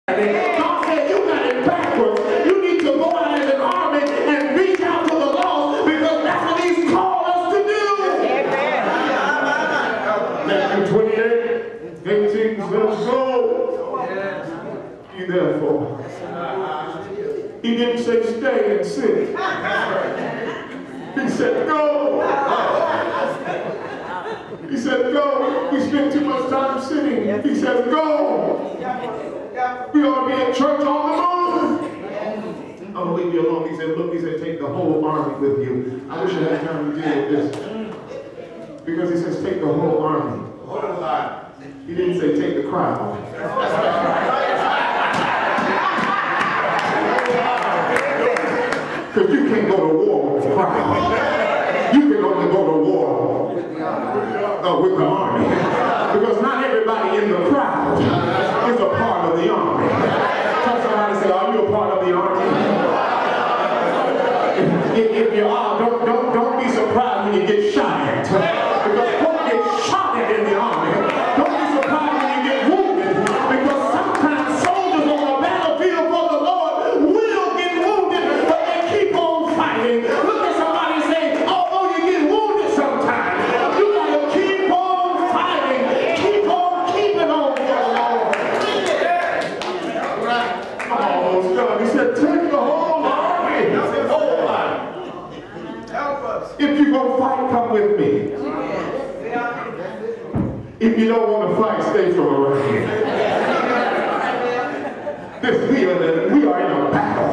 God said you got it backwards. You need to go out as an army and reach out to the lost because that's what He's called us to do. Amen. Matthew 28:18 says, "Go ye therefore." He didn't say stay and sit. He said go. He said go. We spend too much time sitting. He says go. We ought to be at church on the move. I'm going to leave you alone. He said, look, he said, take the whole army with you. I wish I had time to deal with this. Because he says, take the whole army. He didn't say, take the crowd. Because you can't go to war with the crowd. You can only go to war with the army. Because not everybody in the crowd is a part of the army. Tell somebody, say, are you a part of the army? If you are, don't be surprised when you get shot at. Because folk get shot at in the army. Don't be surprised when you get wounded. Because sometimes soldiers on the battlefield for the Lord will get wounded, but they keep on fighting. Look at somebody and say, although you get wounded sometimes, you got to keep on fighting. Keep on keeping on for the Lord. Almost done. He said, take the whole army. If you're going to fight, come with me. If you don't want to fight, stay from around. We are in a battle.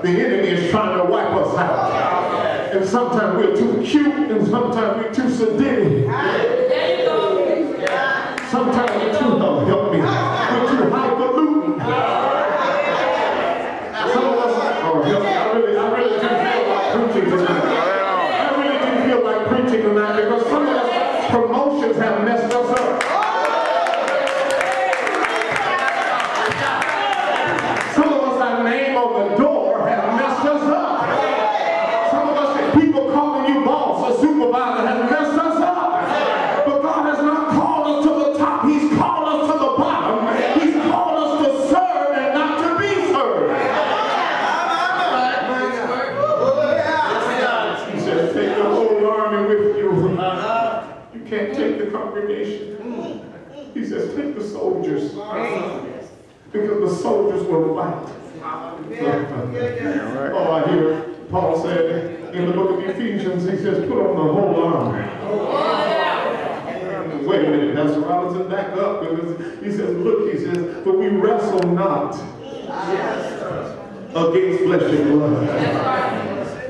The enemy is trying to wipe us out. And sometimes we're too cute, and sometimes we're too sedated. Sometimes we're too, help me, we're too highfalutin. Some of us, help me, I really do feel like preaching tonight. I really do feel like preaching tonight because some of us promotions have messed us up. Some of us, our name on the door have messed us up. Some of us, people calling you boss or supervisor have messed us up. But God has not called us to the top. He's called us to the bottom. He's called us to serve and not to be served. He says, take the whole army with you. You can't take the congregation. He says, take the soldiers. Because the soldiers will fight. Oh, I hear Paul said in the book of Ephesians, he says, put on the whole armor. Wait a minute, Pastor Robinson, back up. He says, look, he says, but we wrestle not against flesh and blood,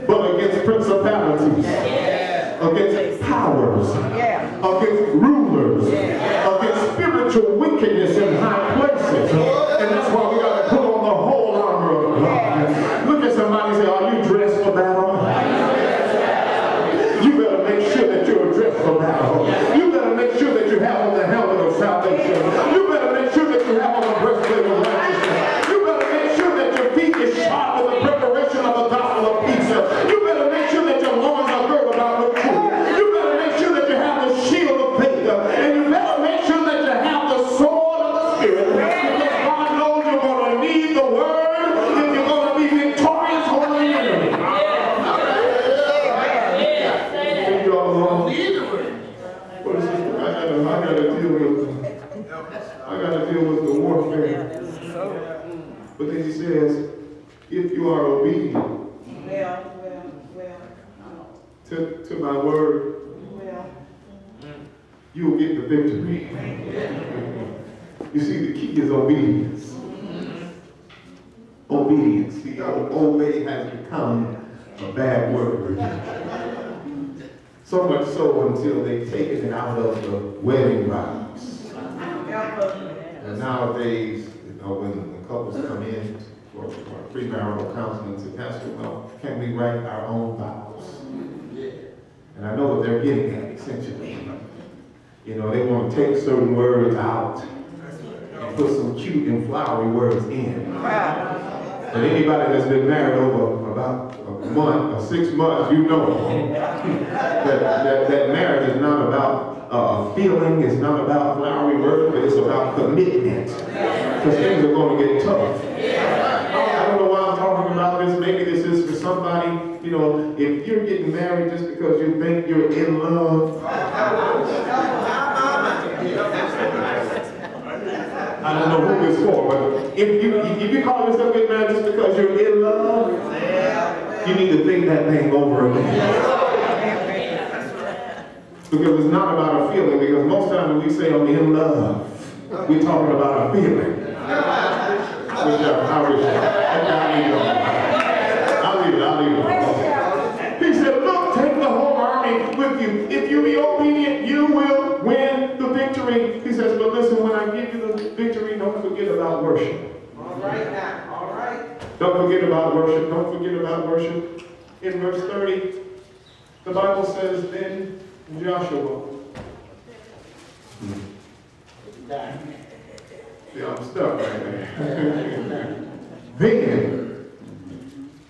but against principalities, against powers, against rulers, against spiritual wickedness in high places. And that's why we got to put on the whole armor of God. Look at somebody and say, are you dressed for battle? You better make sure that you're dressed for battle. You better make sure that you have on the helmet of salvation. You better make sure that you have on the breastplate of righteousness. You better make sure that your feet is sharp with the preparation of the gospel of peace. You better make sure that your loins are girded about with truth. You better make sure that you have the shield of faith. And you better make sure that you have the sword of the Spirit. Because God knows you're going to need the word if you're going to be victorious over the enemy. I got to deal with the warfare. But then he says, if you are obedient to my word, you will get the victory. You see, the key is obedience. Obedience. See, obey has become a bad word. So much so until they've taken it out of the wedding vows. And nowadays, when couples come in for premarital counseling, say, Pastor, well, can we write our own vows? And I know what they're getting at, essentially. You know, they want to take certain words out and put some cute and flowery words in. But anybody that's been married over about a month or 6 months, you know that marriage is not about feeling, it's not about flowery words, but it's about commitment. Because things are going to get tough. I don't know why I'm talking about this. Maybe this is for somebody, you know, if you're getting married just because you think you're in love. I don't know who it's for, but if you call yourself getting married just because you're in love, you need to think that thing over again. Because it's not about a feeling, because most times when we say I'm in love, we're talking about a feeling. I'll leave it. He said, look, take the whole army with you. If you be obedient, you will win the victory. He says, but listen, when I give you the victory, don't forget about worship. All right now, all right. Don't forget about worship. Don't forget about worship. In verse 30, the Bible says, then Joshua. See, I'm stuck right there. Then,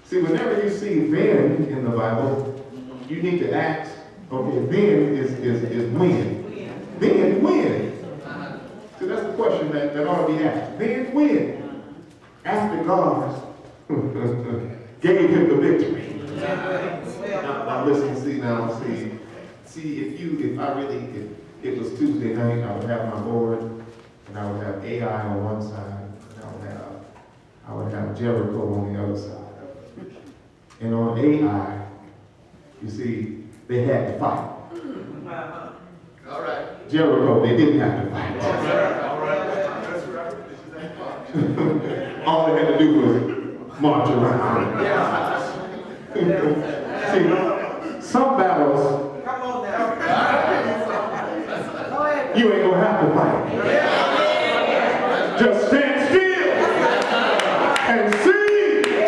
see, whenever you see then in the Bible, you need to ask, okay, then is when. Then when? See, that's the question that ought to be asked. Then when? After God gave him the victory. Now listen, see, if it was Tuesday night, I would have my board, and I would have AI on one side, and I would have Jericho on the other side. And on AI, you see, they had to fight. All right. Jericho, they didn't have to fight. All right. All they had to do was march around. See, some battles, you ain't gonna have to fight. Just stand still and see.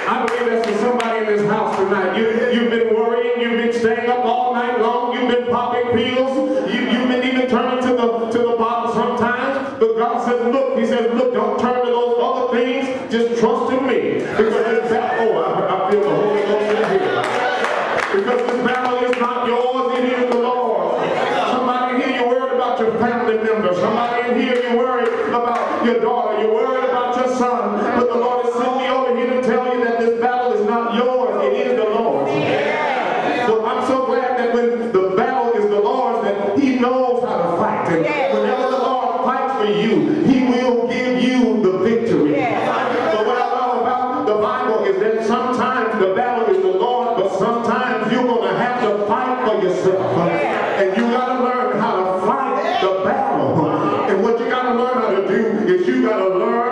I believe that's for somebody in this house tonight. You've been worrying, you've been staying up all night long, you've been popping pills, you've been even turning to the bottle sometimes. But God says, look, he says, look, don't turn to those other things, just trust in me. Because this battle, I feel the Holy Ghost in here. Because this battle is not yours, it is the Lord. Somebody here, you're worried about your family member. Somebody in here, you're worried about your daughter. You're worried about your son. But the Lord has sent me over here to tell you that this battle is not yours, it is the Lord's. So I'm so glad that when the battle is the Lord's, that he knows how to fight. And whenever the Lord fights for you, he will give you the victory. But what I love about the Bible is that sometimes the battle is the Lord, but sometimes you're going to have to fight for yourself. And you got to learn how to fight the battle. And what you got to learn how to do is you got to learn